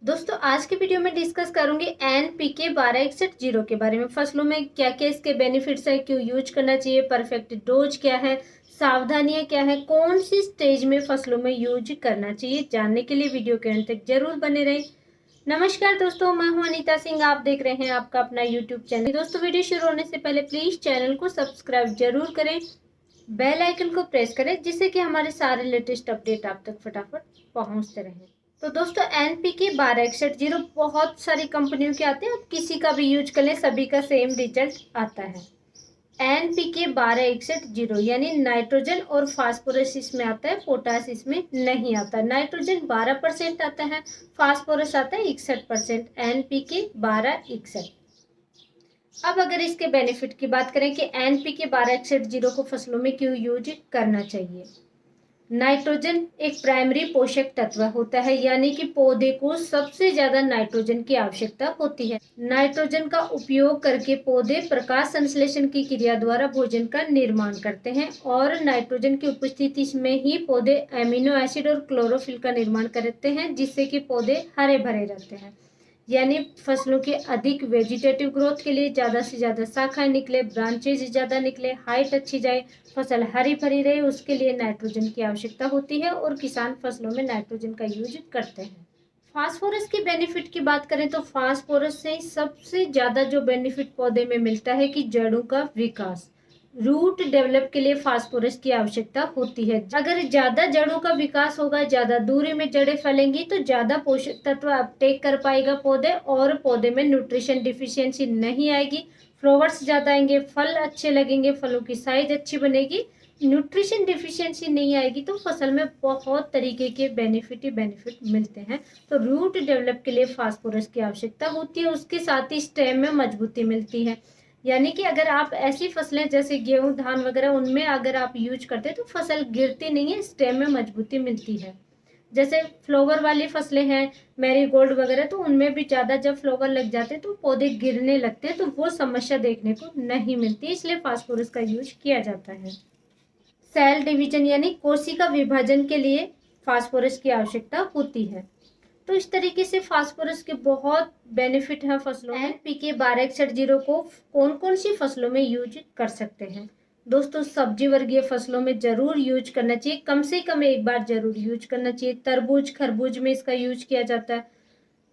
दोस्तों आज की वीडियो में डिस्कस करूंगी NPK 1261 के बारे में। फसलों में क्या क्या इसके बेनिफिट्स है, क्यों यूज करना चाहिए, परफेक्ट डोज क्या है, सावधानियां क्या है, कौन सी स्टेज में फसलों में यूज करना चाहिए, जानने के लिए वीडियो के अंत तक जरूर बने रहें। नमस्कार दोस्तों, मैं हूं अनीता सिंह। आप देख रहे हैं आपका अपना यूट्यूब चैनल। दोस्तों वीडियो शुरू होने से पहले प्लीज चैनल को सब्सक्राइब जरूर करें, बेल आइकन को प्रेस करें, जिससे कि हमारे सारे लेटेस्ट अपडेट आप तक फटाफट पहुंचते रहें। तो दोस्तों NPK 1261 बहुत सारी कंपनियों के आते हैं, आप किसी का भी यूज कर लें, सभी का सेम रिजल्ट आता है। NPK 1261 यानी नाइट्रोजन और फास्फोरस इसमें आता है, पोटास इसमें नहीं आता। नाइट्रोजन 12% आता है, फास्फोरस आता है 61%। NPK 1261। अब अगर इसके बेनिफिट की बात करें कि NPK 1261 को फसलों में क्यों यूज करना चाहिए। नाइट्रोजन एक प्राइमरी पोषक तत्व होता है, यानी कि पौधे को सबसे ज्यादा नाइट्रोजन की आवश्यकता होती है। नाइट्रोजन का उपयोग करके पौधे प्रकाश संश्लेषण की क्रिया द्वारा भोजन का निर्माण करते हैं और नाइट्रोजन की उपस्थिति में ही पौधे एमिनो एसिड और क्लोरोफिल का निर्माण करते हैं, जिससे कि पौधे हरे भरे रहते हैं। यानी फसलों के अधिक वेजिटेटिव ग्रोथ के लिए ज़्यादा से ज़्यादा शाखाएं निकले, ब्रांचेज ज़्यादा निकले, हाइट अच्छी जाए, फसल हरी भरी रहे, उसके लिए नाइट्रोजन की आवश्यकता होती है और किसान फसलों में नाइट्रोजन का यूज करते हैं। फास्फोरस की बेनिफिट की बात करें तो फास्फोरस से सबसे ज़्यादा जो बेनिफिट पौधे में मिलता है कि जड़ों का विकास, रूट डेवलप के लिए फास्फोरस की आवश्यकता होती है। अगर ज्यादा जड़ों का विकास होगा, ज्यादा दूरी में जड़ें फैलेंगी, तो ज्यादा पोषक तत्व अपटेक कर पाएगा पौधे और पौधे में न्यूट्रिशन डिफिशियंसी नहीं आएगी। फ्लावर्स ज्यादा आएंगे, फल अच्छे लगेंगे, फलों की साइज अच्छी बनेगी। न्यूट्रिशन डिफिशियंसी नहीं आएगी तो फसल में बहुत तरीके के बेनिफिट ही बेनिफिट मिलते हैं। तो रूट डेवलप के लिए फास्फोरस की आवश्यकता होती है, उसके साथ ही स्टेम में मजबूती मिलती है। यानी कि अगर आप ऐसी फसलें जैसे गेहूं धान वगैरह उनमें अगर आप यूज करते हैं तो फसल गिरती नहीं है, स्टेम में मजबूती मिलती है। जैसे फ्लावर वाली फसलें हैं, मैरीगोल्ड वगैरह, तो उनमें भी ज्यादा जब फ्लावर लग जाते हैं तो पौधे गिरने लगते हैं, तो वो समस्या देखने को नहीं मिलती, इसलिए फास्फोरस का यूज किया जाता है। सेल डिवीजन यानी कोशिका विभाजन के लिए फास्फोरस की आवश्यकता होती है। तो इस तरीके से फास्फोरस के बहुत बेनिफिट है फसलों में। NPK 1261 को कौन कौन सी फसलों में यूज कर सकते हैं। दोस्तों सब्जी वर्गीय फसलों में जरूर यूज करना चाहिए, कम से कम एक बार जरूर यूज करना चाहिए। तरबूज खरबूज में इसका यूज किया जाता है,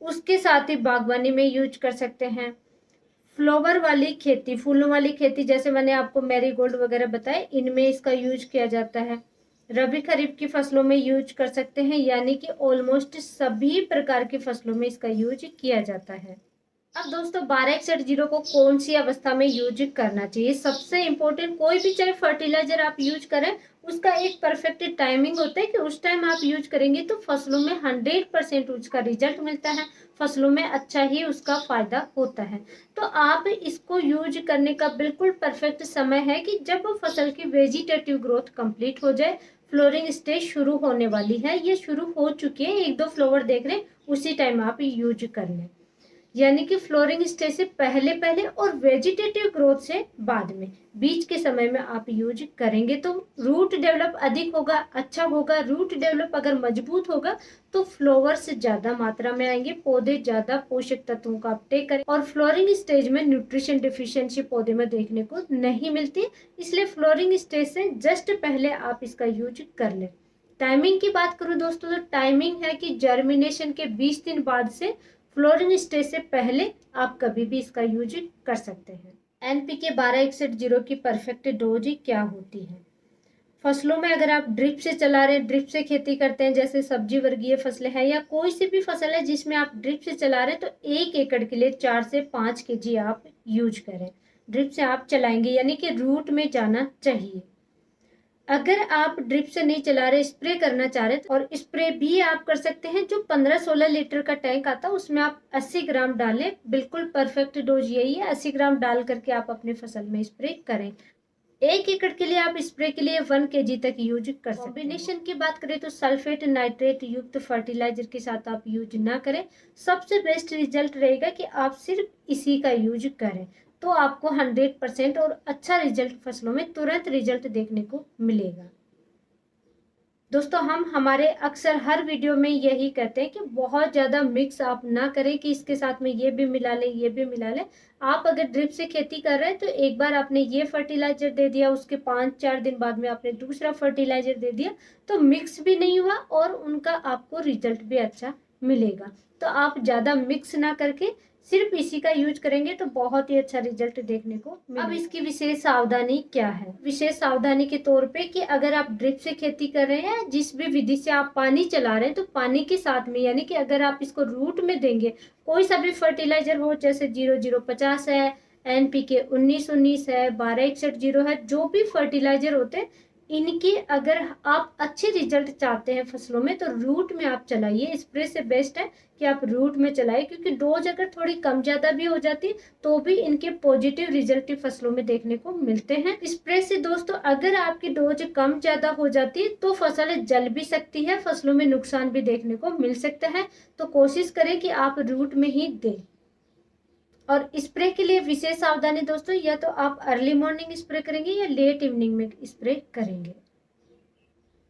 उसके साथ ही बागवानी में यूज कर सकते हैं। फ्लावर वाली खेती, फूलों वाली खेती, जैसे मैंने आपको मैरीगोल्ड वगैरह बताए, इनमें इसका यूज किया जाता है। रबी खरीफ की फसलों में यूज कर सकते हैं, यानी कि ऑलमोस्ट सभी प्रकार की फसलों में इसका यूज किया जाता है। अब दोस्तों 1261 को कौन सी अवस्था में यूज करना चाहिए। सबसे इंपॉर्टेंट, कोई भी चाहे फर्टिलाइजर आप यूज करें, उसका एक परफेक्ट टाइमिंग होता है कि उस टाइम आप यूज करेंगे तो फसलों में 100% उसका रिजल्ट मिलता है, फसलों में अच्छा ही उसका फायदा होता है। तो आप इसको यूज करने का बिल्कुल परफेक्ट समय है कि जब फसल की वेजिटेटिव ग्रोथ कंप्लीट हो जाए, फ्लोरिंग स्टेज शुरू होने वाली है, ये शुरू हो चुकी है, एक दो फ्लावर देख रहे हैं, उसी टाइम आप यूज कर लें। यानी कि फ्लोरिंग स्टेज से पहले पहले और वेजिटेटिव ग्रोथ से बाद में, बीच के समय में आप यूज करेंगे तो रूट डेवलप अधिक होगा, अच्छा होगा। रूट डेवलप अगर मजबूत होगा तो फ्लावर्स ज्यादा मात्रा में आएंगे, पौधे ज्यादा पोषक तत्वों का अपटेक करें और फ्लोरिंग स्टेज में न्यूट्रिशन डिफिशियंसी पौधे में देखने को नहीं मिलती, इसलिए फ्लोरिंग स्टेज से जस्ट पहले आप इसका यूज कर लें। टाइमिंग की बात करूं दोस्तों तो टाइमिंग है कि जर्मिनेशन के 20 दिन बाद से फ्लोरिंग स्टेज से पहले आप कभी भी इसका यूज कर सकते हैं। NPK 1261 की परफेक्ट डोज क्या होती है। फसलों में अगर आप ड्रिप से चला रहे हैं, ड्रिप से खेती करते हैं, जैसे सब्जी वर्गीय फसलें हैं या कोई सी भी फसल है जिसमें आप ड्रिप से चला रहे हैं, तो 1 एकड़ के लिए 4 से 5 kg आप यूज करें। ड्रिप से आप चलाएंगे यानी कि रूट में जाना चाहिए। अगर आप ड्रिप से नहीं चला रहे, स्प्रे करना चाह रहे और स्प्रे भी आप कर सकते हैं, जो 15-16 लीटर का टैंक आता है उसमें आप 80 ग्राम डालें, बिल्कुल परफेक्ट डोज यही है। 80 ग्राम डाल करके आप अपनी फसल में स्प्रे करें। 1 एकड़ के लिए आप स्प्रे के लिए 1 kg तक यूज कर सकते हैं। कॉम्बिनेशन की बात करें तो सल्फेट नाइट्रेट युक्त फर्टिलाइजर के साथ आप यूज ना करें। सबसे बेस्ट रिजल्ट रहेगा कि आप सिर्फ इसी का यूज करें, तो आपको 100% और अच्छा रिजल्ट फसलों में तुरंत रिजल्ट देखने को मिलेगा। दोस्तों हम हमारे अक्सर हर वीडियो में यही कहते हैं कि बहुत ज़्यादा मिक्स आप ना करें कि इसके साथ में ये भी मिला लें ये भी मिला लें। आप अगर ड्रिप से खेती कर रहे हैं तो एक बार आपने ये फर्टिलाइजर दे दिया, उसके 5-4 दिन बाद में आपने दूसरा फर्टिलाइजर दे दिया, तो मिक्स भी नहीं हुआ और उनका आपको रिजल्ट भी अच्छा मिलेगा। तो आप ज़्यादा मिक्स ना करके सिर्फ इसी का यूज करेंगे तो बहुत ही अच्छा रिजल्ट देखने को मिलेगा। अब इसकी विशेष सावधानी क्या है? विशेष सावधानी के तौर पे कि अगर आप ड्रिप से खेती कर रहे हैं, जिस भी विधि से आप पानी चला रहे हैं, तो पानी के साथ में यानी कि अगर आप इसको रूट में देंगे, कोई सा भी फर्टिलाइजर हो, जैसे 0050 है, NPK 1919 है, 1261 है, जो भी फर्टिलाइजर होते हैं, इनकी अगर आप अच्छे रिजल्ट चाहते हैं फसलों में तो रूट में आप चलाइए। स्प्रे से बेस्ट है कि आप रूट में चलाइए, क्योंकि डोज अगर थोड़ी कम ज्यादा भी हो जाती तो भी इनके पॉजिटिव रिजल्ट फसलों में देखने को मिलते हैं। स्प्रे से दोस्तों अगर आपकी डोज कम ज्यादा हो जाती तो फसल जल भी सकती है, फसलों में नुकसान भी देखने को मिल सकता है। तो कोशिश करें कि आप रूट में ही दें। और स्प्रे के लिए विशेष सावधानी दोस्तों, या तो आप अर्ली मॉर्निंग स्प्रे करेंगे या लेट इवनिंग में स्प्रे करेंगे।